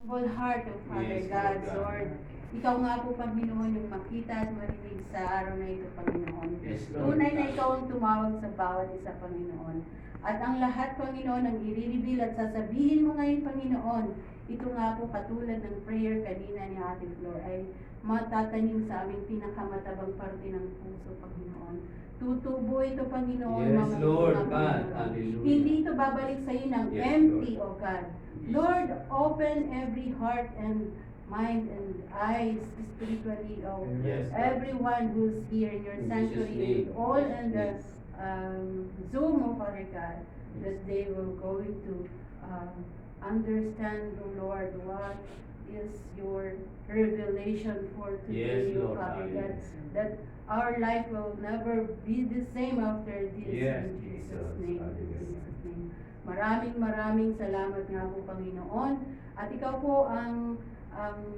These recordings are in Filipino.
whole heart, O Father Yes, God, Lord God. Lord. Ikaw nga po, Panginoon, yung makita at marinig sa araw na ito, Panginoon. Yes, Lord Tunay na God. ikaw ang tumawag sa bawat isa, Panginoon. At ang lahat, Panginoon, ang i-reveal at sasabihin mo ngayon, Panginoon, ito nga po katulad ng prayer kanina ni Ate Flor ay matatanim sa aming pinakamatabang parte ng puso, Panginoon. Tutubo ito, Panginoon, Yes, mga Lord bunga, God. Panginoon. Hallelujah. Hindi ito babalik sa iyo ng Yes, empty, Lord. O God. Lord, open every heart and mind and eyes spiritually, oh, Yes, Lord. everyone who's here in your In sanctuary, Jesus' name. all in the Yes. Zoom, oh Father God, that they will going to understand, oh Lord, what is your revelation for today, Yes, oh Lord. Father God, Hallelujah. that our life will never be the same after this, Yes, in Jesus' Jesus. name, in Hallelujah. Jesus' name. Maraming salamat nga po, Panginoon. At ikaw po ang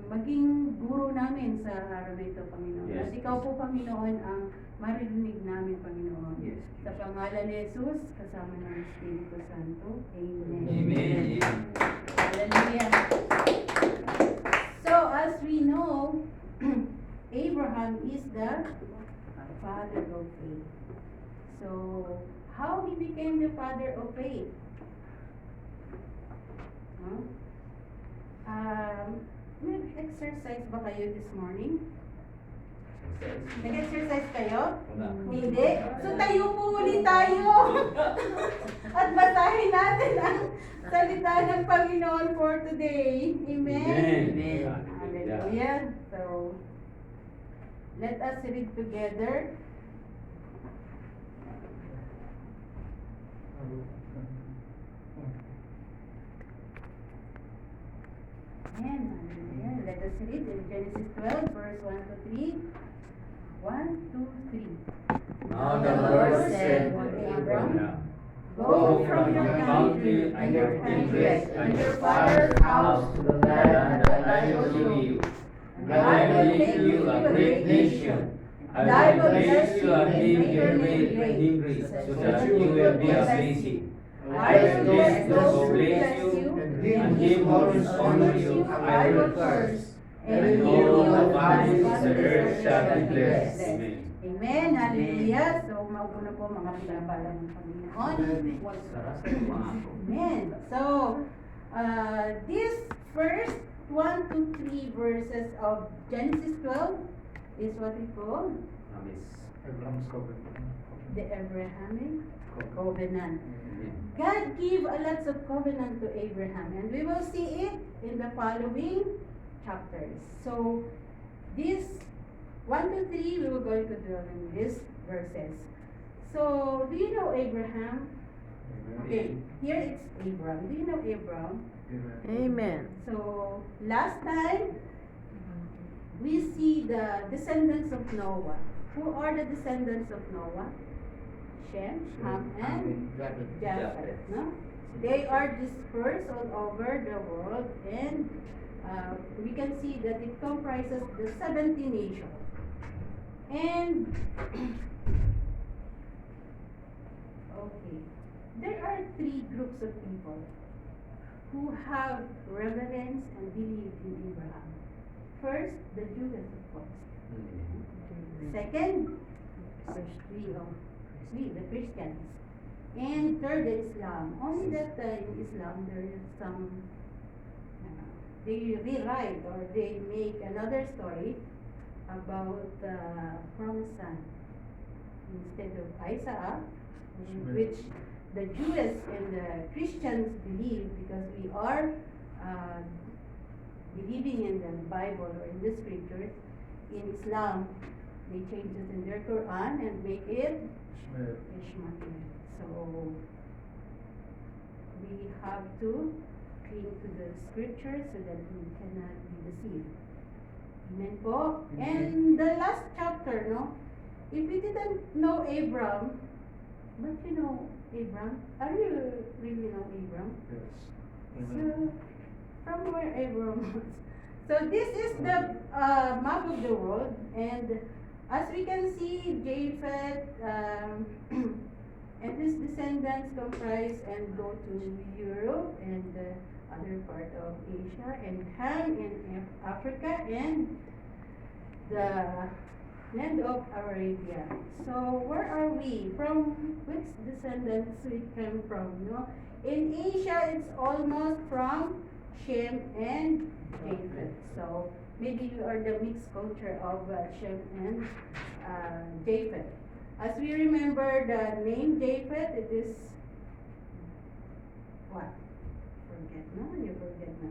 maging guro namin sa araw na ito, Panginoon. Yes, At ikaw po, Panginoon, ang maririnig namin, Panginoon. Yes. Sa pangalan ni Jesus, kasama ng Espiritu Santo. Amen. Amen. Hallelujah. So, as we know, Abraham is the father of faith. So, how he became the father of faith? Huh? Nag-exercise ba kayo this morning? Nag-exercise kayo? Wala. Hindi? So tayo po ulit tayo. At basahin natin ang salita ng Panginoon for today. Amen? Amen. Hallelujah. So, let us read together. Amen. Hallelujah. Let us read in Genesis 12, verse 1 to 3. 1, 2, 3. Now the Lord said to Abraham, Go from your country and your kindred and your father's house to the land that I will show you. And I will make you a great nation. I will bless you and give your name increase, so that you will be a blessing. I will bless those who bless you, and him who dishonors you I will curse. And all the families of the earth shall be blessed. Amen. Amen. Hallelujah. So, maupo na po mga pinapala ng Panginoon. Amen. So, this first 1 to 3 verses of Genesis 12 is what we call Abraham's covenant. the Abrahamic covenant. God gave a lot of covenant to Abraham, and we will see it in the following chapters. So, this 1 to 3, we will going to dwell in these verses. So, do you know Abraham? Okay, here it's Abram. Do you know Abram? Amen. So, last time, we see the descendants of Noah. Who are the descendants of Noah? Shem, Ham, and Japheth. No? They are dispersed all over the world, and we can see that it comprises the 70 nations. And okay, there are 3 groups of people who have reverence and believe in Abraham. First, the Jews, of course. Second, the Christians. And third, the Islam. Only that in Islam there is some, they rewrite or they make another story about the promised son instead of Isaac, which the Jews and the Christians believe, because we are believing in the Bible or in the scriptures. In Islam, they change it in their Quran and make it Ishmael. So we have to cling to the scriptures so that we cannot be deceived. Amen po. And the last chapter, no? If we didn't know Abram, but you know Abram, are you really know Abram? Yes. So, from where Abram was. So this is the map of the world, and as we can see, Japheth and his descendants comprise and go to Europe, and other part of Asia, and Ham in Africa, and the land of Arabia. So where are we? From which descendants we came from? No? In Asia, it's almost from Shem and Japheth. So maybe you are the mixed culture of Shem and Japheth. As we remember the name Japheth, it is what? Forget, no? You forget na.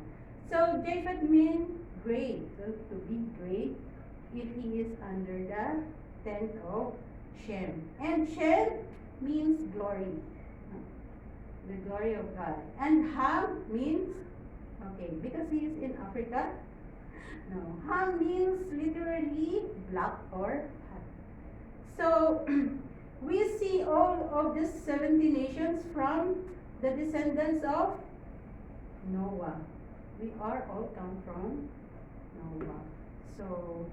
So Japheth means great, so to be great if he is under the tent of Shem. And Shem means glory, no? The glory of God. And Ham means, okay, because he is in Africa, no, Ham means literally black or hot. So we see all of these 70 nations from the descendants of Noah. We are all come from Noah. So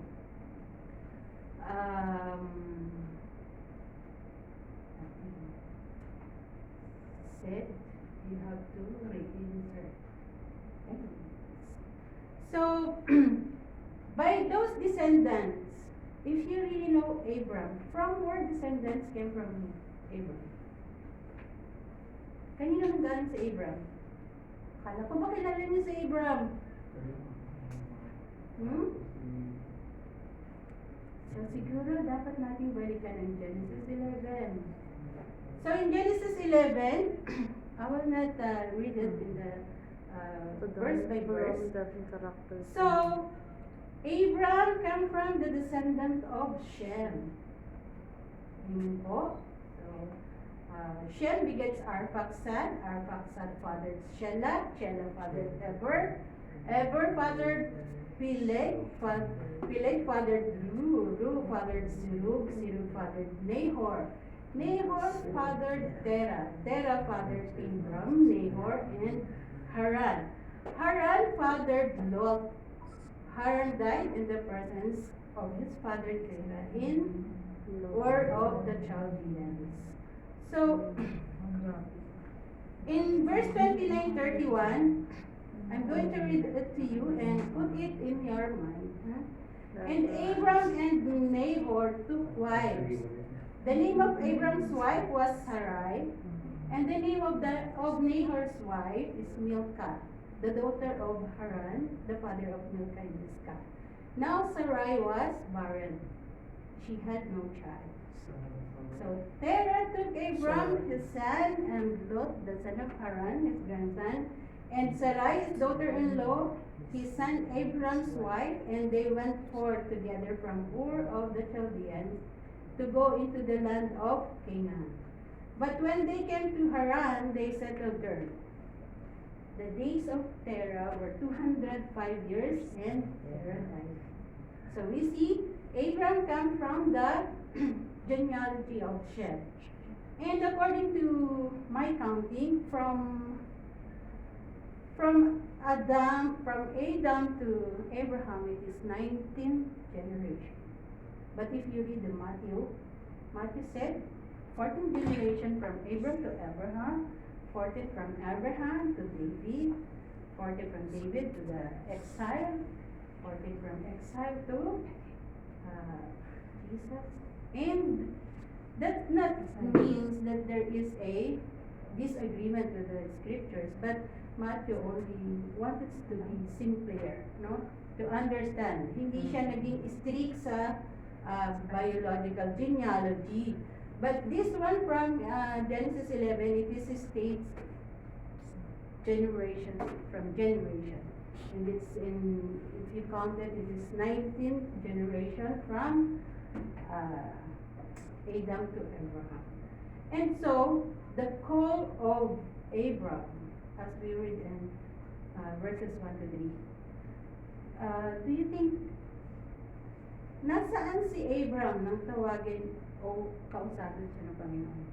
said you have to reinsert. Okay. So by those descendants, if you really know Abram, from where descendants came from Abram? Kanino nang galing si Abram? Kala ko ba kilala niyo si Abram? Hmm? So siguro dapat nating balikan ang Genesis 11. So in Genesis 11, I will not read it in the verse by verse. So Abram came from the descendant of Shem. Amen po. So Shem begets Arphaxad. Arphaxad fathered Shelah. Shelah fathered Eber. Eber fathered Peleg. Peleg fathered Ru. Ru fathered Serug. Serug fathered Nahor. Nahor fathered Terah. Terah fathered Abram, Nahor, and Haran. Haran fathered Lot. Haran died in the presence of his father Terah in Ur of the Chaldeans. So, in verse 29-31, I'm going to read it to you and put it in your mind. And Abram and Nahor took wives. The name of Abram's wife was Sarai, and the name of Nahor's wife is Milcah, the daughter of Haran, the father of Milcah and Iscah. Now Sarai was barren; she had no child. So Terah took Abram his son, and Lot the son of Haran his grandson, and Sarai his daughter-in-law, his son Abram's wife, and they went forth together from Ur of the Chaldeans to go into the land of Canaan. But when they came to Haran, they settled there. The days of Terah were 205 years, and Terah died. So we see Abram come from the genealogy of Shem. And according to my counting, from Adam to Abraham, it is 19 generations. But if you read the Matthew said 14 generation from Abram to Abraham, 14 from Abraham to David, 14 from David to the exile, 14 from exile to Jesus. And that not means that there is a disagreement with the scriptures, but Matthew only wanted to be simpler, no? To understand. Hindi siya naging strict sa biological genealogy. But this one from Genesis 11, it states generation from generation. And it's in, if you count it, it is 19th generation from Adam to Abraham. And so, the call of Abram, as we read in verses 1 to 3, do you think nasaan si Abram nang tawagin o kausapin siya ng Panginoon?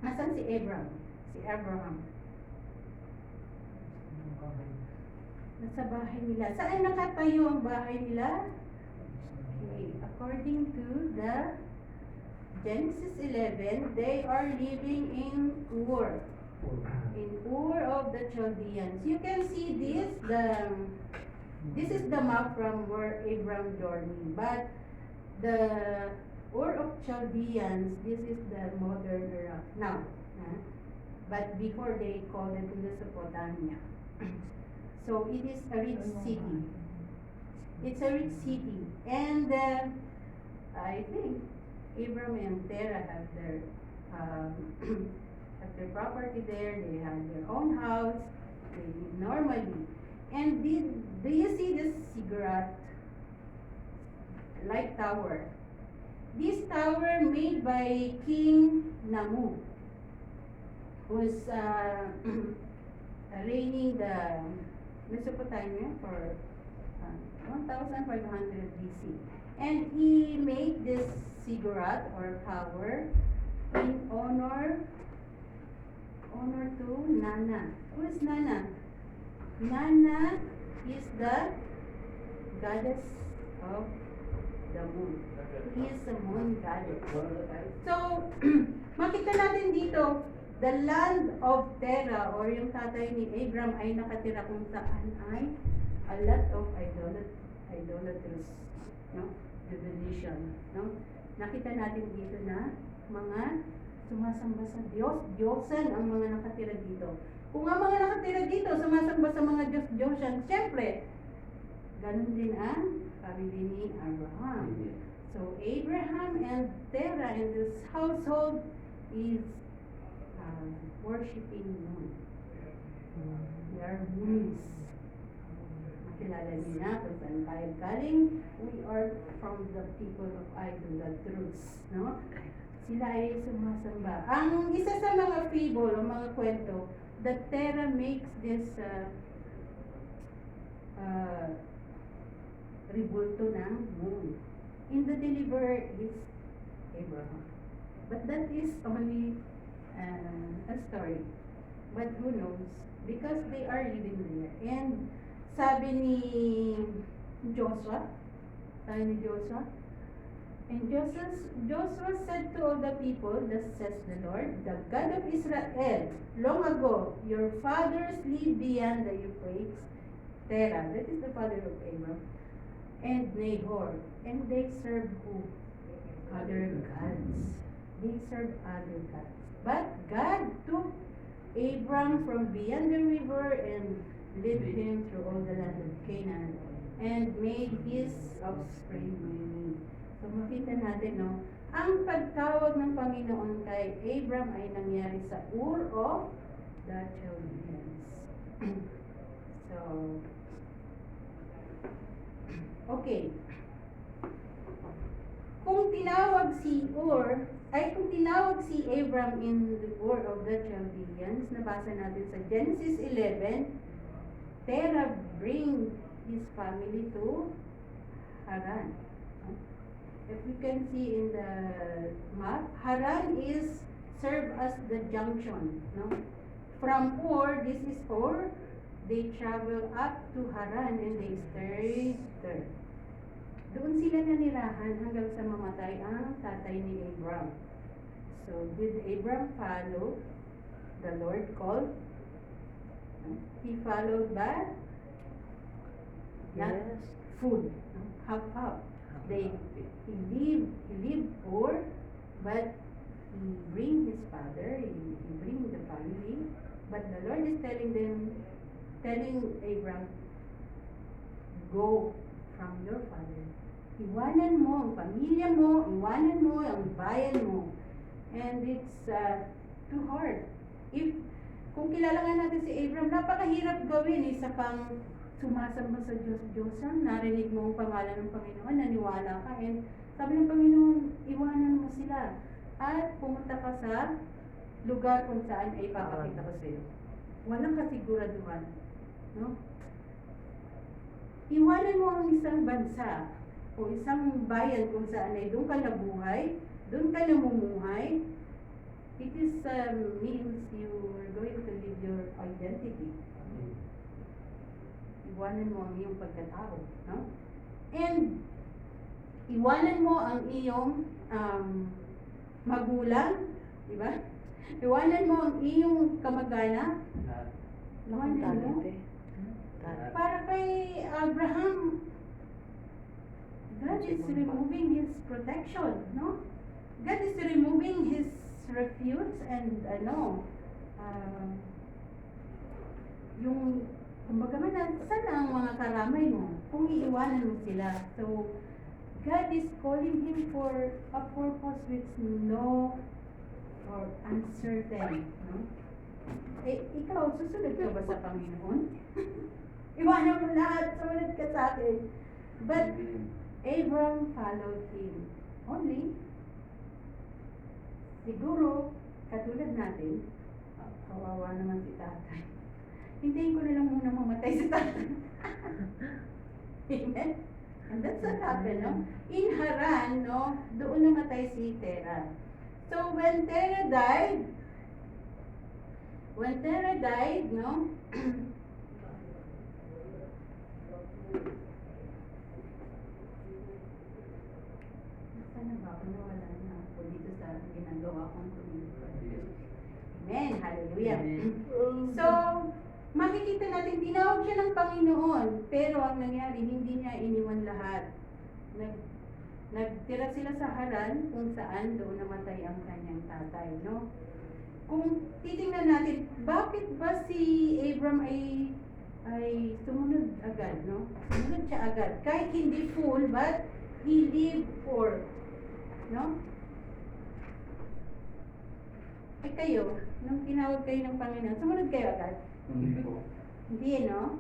Nasaan si Abram? Si Abraham? Nasa bahay nila. Saan nakatayo ang bahay nila? Okay, according to the Genesis 11, they are living in Ur. In Ur of the Chaldeans. You can see this is the map from where Abram journeyed, but the Ur of Chaldeans, this is the modern Iraq now. But before they called it Mesopotamia. So it is a rich city. It's a rich city. And I think Abram and Terah have their have their property there. They have their own house. They live normally. And do you see this ziggurat like tower? This tower made by King Namu, who's reigning the Mesopotamia for 1500 BC. And he made this ziggurat or tower in honor to Nana. Who is Nana? Nana is the goddess of the moon. He is the moon goddess. So, makita natin dito, the land of Terah or yung tatay ni Abram ay nakatira kung saan ay a lot of idolaters, no? Divination, no? Nakita natin dito na mga sumasamba sa Diyos, Diyosan ang mga nakatira dito. Kung ang mga nakatira dito sumasamba sa mga Diyos-Diyosan, siyempre, ganun din ang pamilya ni Abraham. So, Abraham and Terah and this household is worshiping moon. They are moons. Makilala niyo na kung saan tayo galing. We are from the people of idolaters, no? Sila ay sumasamba. Ang isa sa mga fable o mga kwento, that Terah makes this ribulto ng moon. In the deliverer is Abraham. But that is only a story. But who knows? Because they are living there. And sabi ni Joshua, and Joshua said to all the people, thus says the Lord, the God of Israel, long ago your fathers lived beyond the Euphrates, Terah, that is the father of Abraham, and Nahor, and they served who? Other gods. They served other gods. But God took Abram from beyond the river and led him through all the land of Canaan and made his offspring many. So makita natin, no? Ang pagtawag ng Panginoon kay Abram ay nangyari sa Ur of the Chaldeans. So, okay. Kung tinawag si Abram in the Ur of the Chaldeans, nabasa natin sa Genesis 11, Terah bring his family to Haran. If you can see in the map, Haran is served as the junction, no? From Ur, this is Ur, they travel up to Haran and they stay there. Doon sila nanirahan hanggang sa mamatay ang tatay ni Abram. So, did Abram follow the Lord called? He followed by not food, half. He lived poor, but he bring his father, he bring the family, but the Lord is telling Abram, go from your father. Iwanan mo ang pamilya mo, iwanan mo ang bayan mo. And it's too hard. Kung kilala nga natin si Abram, napakahirap gawin, isa kang sumasamba sa Diyos-Diyosan, narinig mo ang pangalan ng Panginoon, naniwala ka, and sabi ng Panginoon, iwanan mo sila at pumunta ka sa lugar kung saan ay ipapakita ko sa iyo. Walang kasiguraduhan, no? Iwanan mo ang isang bansa o isang bayan kung saan ay doon ka nabuhay, doon ka namumuhay. It is means you are going to live your identity. Iwanan mo ang iyong pagkatao, no? And iwanan mo ang iyong magulang, di ba? Iwanan mo ang iyong kamag-anak. Iwanan mo. Para kay Abraham, God is removing his protection, no? God is removing his refuge and yung kumbaga man, sana ang mga karamay mo kung iiwanan mo sila. So, God is calling him for a purpose which no or uncertain, no? Eh, ikaw, susunod ka ba sa Panginoon? Iwanan mo lahat, sumunod ka sa akin. But Abram followed him. Only, siguro, katulad natin, kawawa naman si tatay. Hintayin ko na lang muna mamatay si tatay. Amen? And that's what happened, no? In Haran, no, doon namatay si Terah. So, when Terah died, no, sana ba ako nawala na ako dito sa ginagawa kong community? Amen. Hallelujah. So, makikita natin, tinawag siya ng Panginoon, pero ang nangyari, hindi niya iniwan lahat. Nagtira sila sa Haran, kung saan doon namatay ang kanyang tatay, no? Kung titingnan natin, bakit ba si Abram ay sumunod agad, no? Sumunod siya agad. Kahit hindi full, but he lived for, no? Eh kayo, nung tinawag kayo ng Panginoon, sumunod kayo agad? Hindi po. Hindi, no?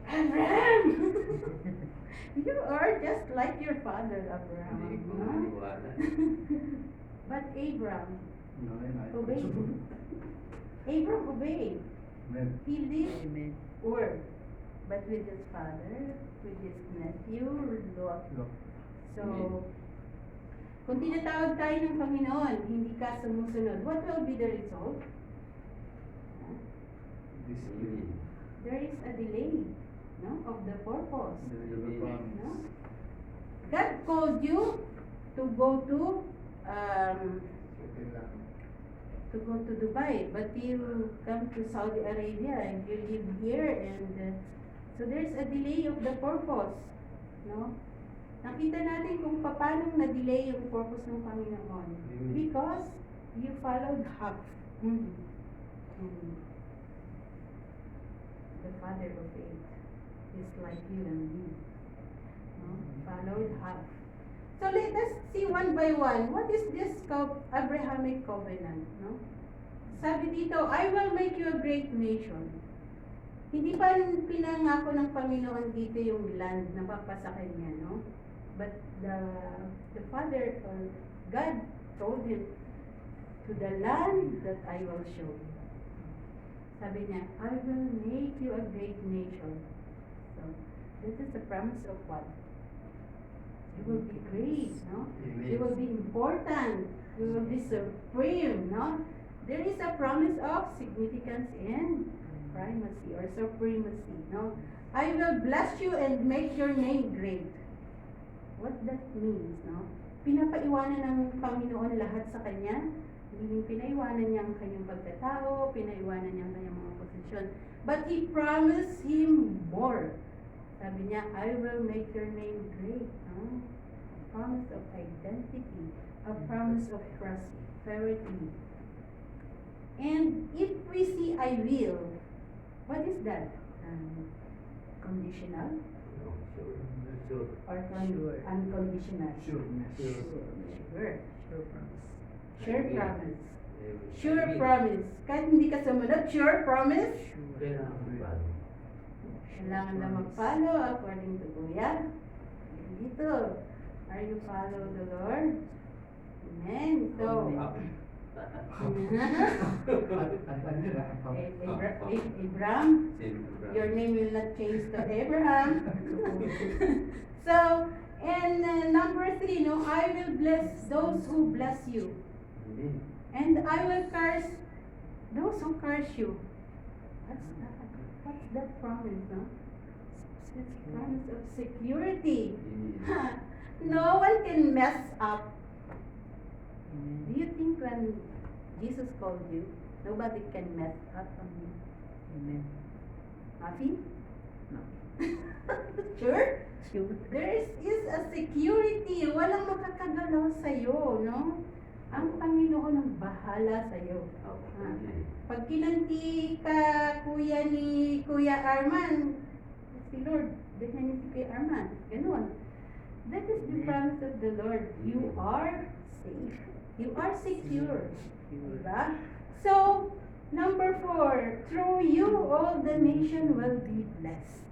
Abraham! You are just like your father, Abraham. Hindi ko no? maniwala. But Abraham No, obeyed. Abram obeyed. Amen. He lived or but with his father, with his nephew, Lot. Look. So, kung tinatawag tayo ng Panginoon, hindi ka sumusunod, what will be the result? This There is a delay, no, of the purpose. the promise. No? God called you to go to Dubai, but you come to Saudi Arabia and you live here, and so there's a delay of the purpose, no? Nakita natin kung paano na-delay yung purpose ng Panginoon. Because you followed half. The father of faith is like you and me. No? Followed half. So let us see one by one. What is this Abrahamic covenant? No? Sabi dito, I will make you a great nation. Hindi pa pinangako ng Panginoon dito yung land na papasa kanya, no? But the Father, God told him, to the land that I will show you. Sabi niya, I will make you a great nation. So, this is the promise of what? You will be great, no? You will be important. You will be supreme, no? There is a promise of significance and primacy or supremacy, no? I will bless you and make your name great. What that means, no? Pinapaiwanan ng Panginoon lahat sa Kanya. Meaning, pinaiwanan niya ang kanyang pagkatao, pinaiwanan niya ang kanyang mga posisyon. But He promised him more. Sabi niya, I will make your name great. No? A promise of identity. A promise of prosperity. And if we see I will, what is that? Conditional? Or unconditional? Sure. Sure. Sure promise. Sure promise. Kahit hindi ka sumunod, sure promise. Kailangan na mag-follow according to Kuya. Dito. Are you follow the Lord? Amen. So, Abraham, your name will not change to Abraham. So, and number 3, no, I will bless those who bless you. And I will curse those who curse you. What's that? What's that promise, no? It's a promise of security. No one can mess up. Do you think when Jesus called you, nobody can mess up on you. Amen. Mafi? No. Sure? Sure. There is a security. Walang makakagalaw sa'yo, no? Ang Panginoon ang bahala sa'yo. Ah. Pag kinanti ka, kuya ni Kuya Arman, si Lord, ganyan ni si Kuya Arman. Ganun. That is the promise of the Lord. You are safe. You are secure. Diba? So, number 4, through you all the nation will be blessed.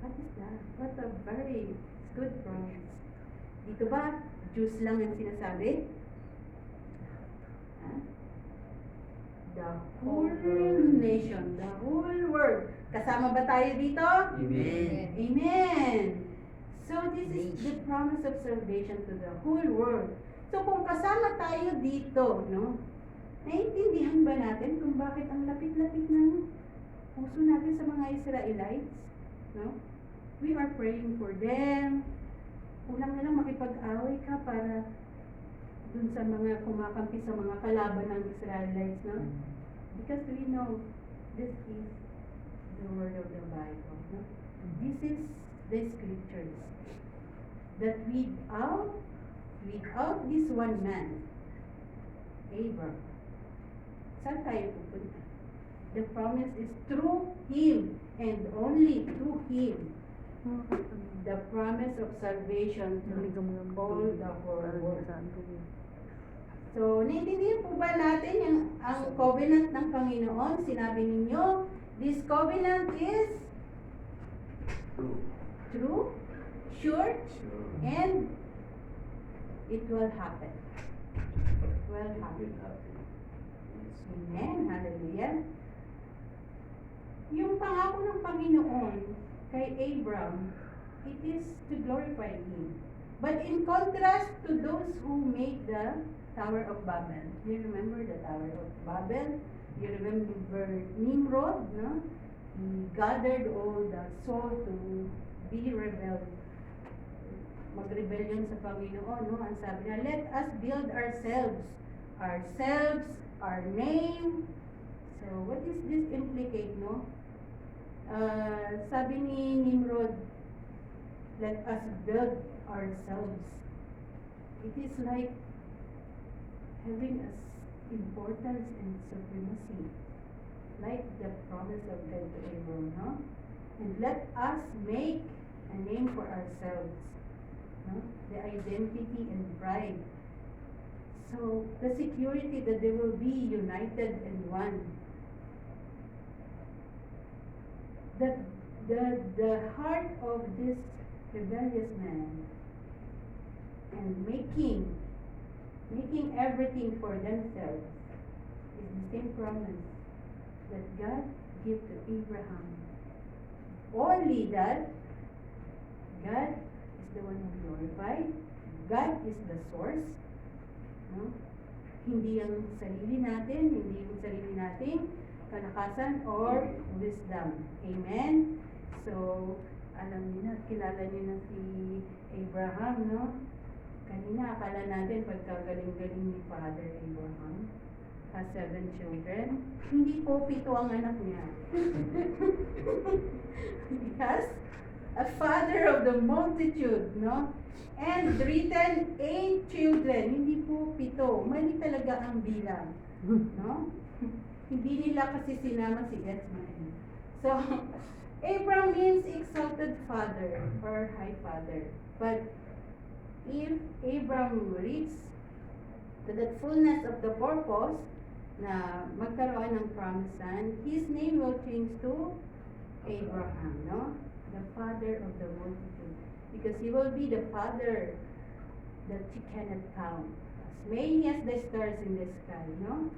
What is that? What a very good promise. Dito ba, Jews lang ang sinasabi? Huh? The whole nation, the whole world. Kasama ba tayo dito? Amen. Amen. So this is the promise of salvation to the whole world. So kung kasama tayo dito, no? Naiintindihan ba natin kung bakit ang lapit-lapit ng puso natin sa mga Israelites? No? We are praying for them. Kulang na lang makipag-away ka para dun sa mga kumakampi sa mga kalaban ng Israelites, no? Because we know this is the word of the Bible, no? This is the scriptures that without this one man, Abraham, saan tayo pupunta? The promise is through him and only through him. The promise of salvation to all the whole world. So, naiintindihan po ba natin ang covenant ng Panginoon? Sinabi ninyo, this covenant is true, sure, and it will happen. It will happen. Amen. Hallelujah. Yung pangako ng Panginoon kay Abraham, it is to glorify Him. But in contrast to those who made the Tower of Babel. You remember the Tower of Babel? You remember Nimrod, no? He gathered all the soul to be mag-rebellion sa Panginoon, no? Ang sabi na, let us build ourselves, our name. So, what does this implicate, no? Sabi ni Nimrod, let us build ourselves. It is like having importance and supremacy, like the promise of God to Abraham, no? And let us make a name for ourselves, no? The identity and pride. So, the security that they will be united and one. The heart of this rebellious man and making everything for themselves is the same promise that God gave to Abraham. Only that God is the one who glorified. God is the source. No? Hindi ang sarili nating kalakasan or wisdom. Amen? So, alam niyo na, kilala niyo na si Abraham, no? Kanina, akala natin pagkagaling-galing ni Father Abraham, has 7 children. Hindi po 7 ang anak niya. He has a father of the multitude, no? And written 8 children. Hindi po 7. Mali talaga ang bilang. No? Hindi nila kasi sinama si Ismael. So, Abraham means exalted father or high father. But if Abraham reached to the fullness of the purpose na magkaroon ng promised son, his name will change to Abraham, no? The father of the multitude. Because he will be the father that you cannot count. As many as the stars in the sky, no?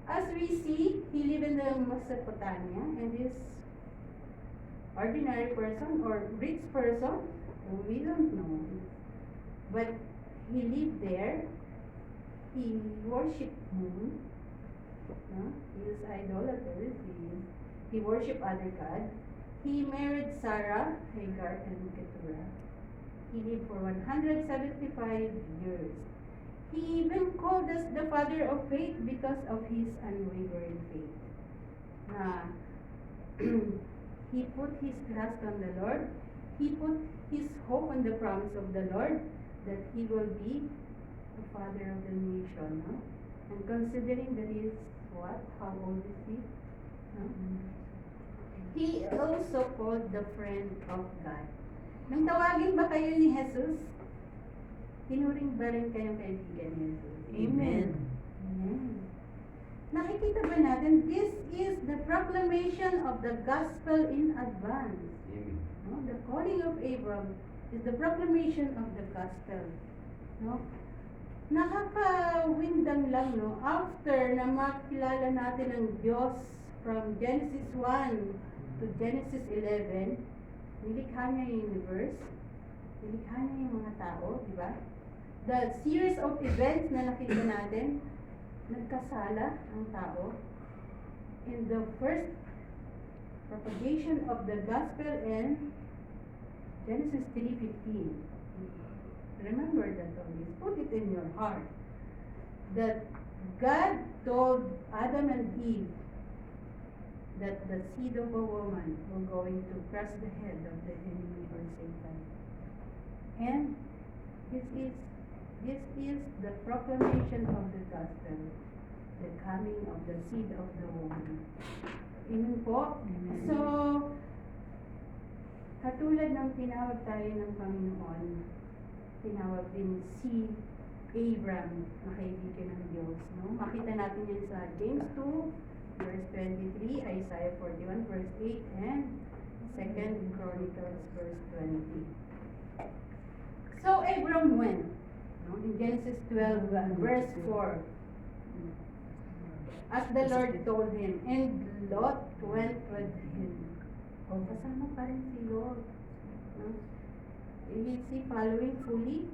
As we see, he lived in the Mesopotamia, and this ordinary person or rich person, we don't know. But he lived there. He worshipped moon. No? He is idolater. He worshipped other gods. He married Sarah, Hagar, and Keturah. He lived for 175 years. He even called us the father of faith because of his unwavering faith. Na he put his trust on the Lord. He put his hope on the promise of the Lord that he will be the father of the nation. No? And considering that he is what? How old is he? No? He also called the friend of God. Nang tawagin ba kayo ni Jesus, tinuring ba rin kayong kaibigan ni Jesus? Amen. Amen. Nakikita ba natin, this is the proclamation of the gospel in advance. Amen. No? The calling of Abram is the proclamation of the gospel. No? Nakakawindang lang, no? After na makilala natin ang Diyos from Genesis 1 to Genesis 11, nilikha niya yung universe, nilikha niya yung mga tao, di ba? The series of events na nakita natin, nagkasala ang tao. In the first propagation of the gospel in Genesis 3:15. Remember that always. Put it in your heart. That God told Adam and Eve that the seed of a woman were going to crush the head of the enemy or Satan. And this is the proclamation of the gospel, the coming of the seed of the woman. Amen po? Amen. So, katulad ng tinawag tayo ng Panginoon, tinawag din si Abram na kaibigan ng Diyos. No? Makita natin yan sa James 2, verse 23, Isaiah 41, verse 8, and 2 Chronicles, verse 20. So, Abram went. No? In Genesis 12, verse 4, as the Lord told him, and Lot went with him. O, kasama pa rin si Lot. No? Is he following fully?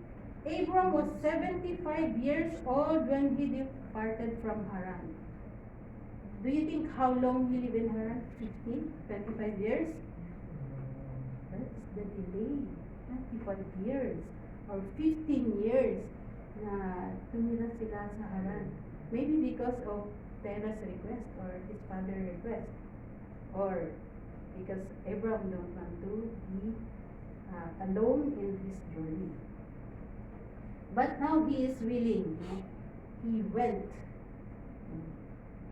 Abram was 75 years old when he departed from Haran. Do you think how long he lived in Haran? 15? 25 years? That's the delay. 25 years or 15 years na tumira sila sa Haran. Maybe because of Terah's request or his father's request, or because Abram don't want to be alone in his journey. But now he is willing. No? He went.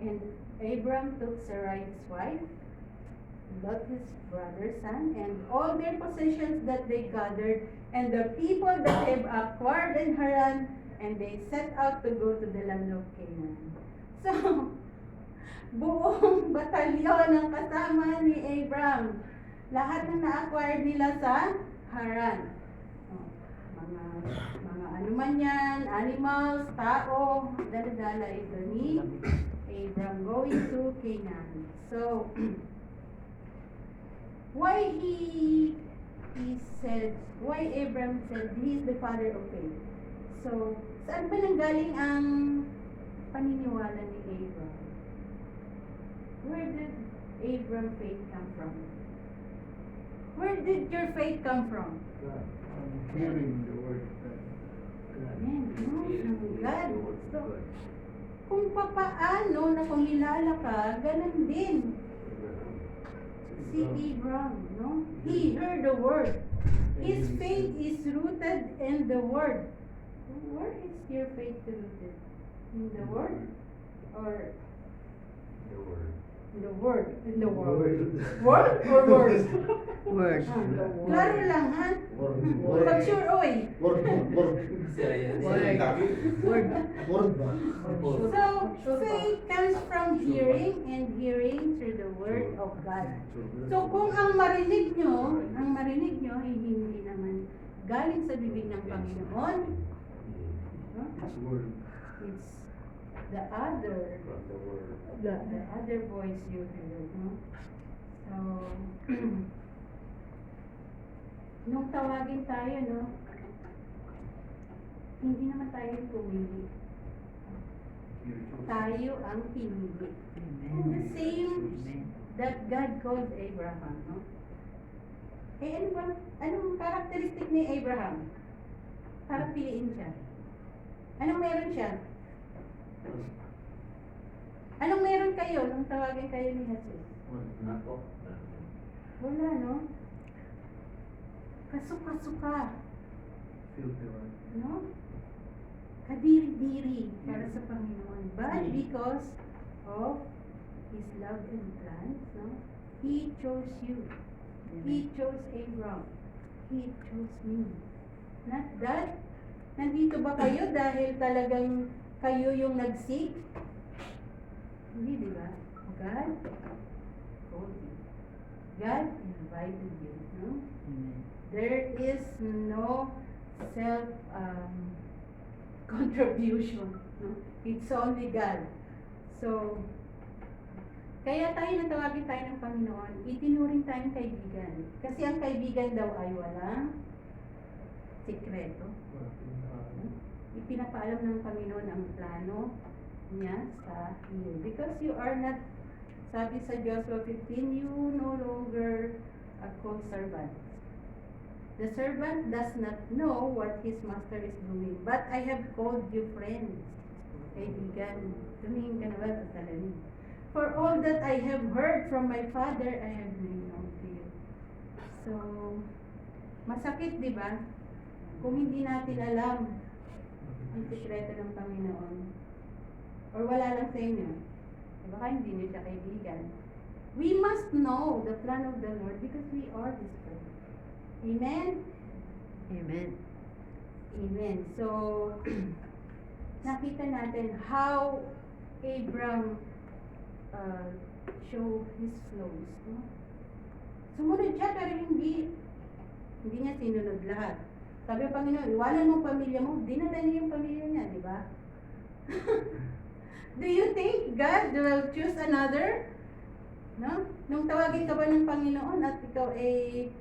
And Abram took Sarai his wife, Lot his brother's son, and all their possessions that they gathered, and the people that they acquired in Haran, and they set out to go to the land of Canaan. So, buong batalyon ang kasama ni Abram. Lahat na na-acquire nila sa Haran. Oh, mga ano man yan, animals, tao, dala-dala ito ni Abram going to Canaan. So, why Abram said he is the father of faith. So, saan ba nanggaling ang paniniwala ni Abram? Where did Abram faith come from? Where did your faith come from? Hearing the word of God. Amen. No, from God. The word of So, God. kung papaano na kung ilala ka, ganun din. Si Abram, no? He heard the word. His faith is rooted in the word. Where is your faith rooted? In the word? Or The word. in the word? In the word. Word or word? Word. Klaro lang, ha? Pag sure, oy. Word. So, faith comes from hearing, and hearing through the word of God. So, kung ang marinig nyo ay hindi naman galing sa bibig ng Panginoon, no? It's the other From the word. the other voice you heard, no? So, nung tawagin tayo, no? Hindi naman tayo yung pumili. Tayo ang pinili. And the same that God called Abraham, no? Eh, anong characteristic ni Abraham? Para piliin siya. Anong meron siya? Anong meron kayo nung tawagin kayo ni Jesus? Nako. Wala, no? Kasuka-suka, Filter one. no? Kadiri-diri para sa Panginoon. But because of His love and plans, no? He chose you. He chose Abraham. He chose me. Not that. Nandito ba kayo dahil talagang kayo yung nag-seek? Hindi, di ba? God called you. God invited you. No? There is no self contribution. No? It's only God. So, kaya tayo natawagin tayo ng Panginoon, itinuring tayong kaibigan. Kasi ang kaibigan daw ay walang sikreto. Ipinapaalam ng Panginoon ang plano niya sa iyo. Because you are not, sabi sa Joshua 15, you no longer are called servant. The servant does not know what his master is doing. But I have called you friends. Kaibigan, tumingin ka na ba sa salamin? For all that I have heard from my Father, I have made known to you. So, masakit, di ba? Kung hindi natin alam ang sikreto ng Panginoon. Or wala lang sa inyo. Baka hindi niyo siya kaibigan. We must know the plan of the Lord because we are His friends. Amen? Amen. Amen. So, nakita natin how Abraham show his flows. No? Sumunod siya pero hindi niya sinunod lahat. Sabi ng Panginoon, iwanan mo ang pamilya mo, dinala niya yung pamilya niya, di ba? Do you think God will choose another? No? Nung tawagin ka ba ng Panginoon at ikaw ay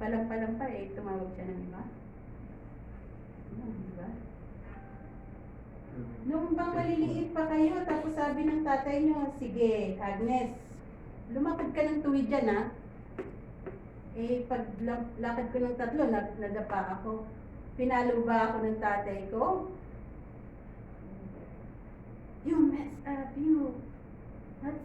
palang-palang pa, tumawag siya ng iba? No, di ba? Nung bang maliliit pa kayo, tapos sabi ng tatay nyo, sige, Agnes, lumakad ka ng tuwid dyan, ha? Pag lakad ko ng 3, nadapa ako. Pinalo ba ako ng tatay ko? You messed up, you. Not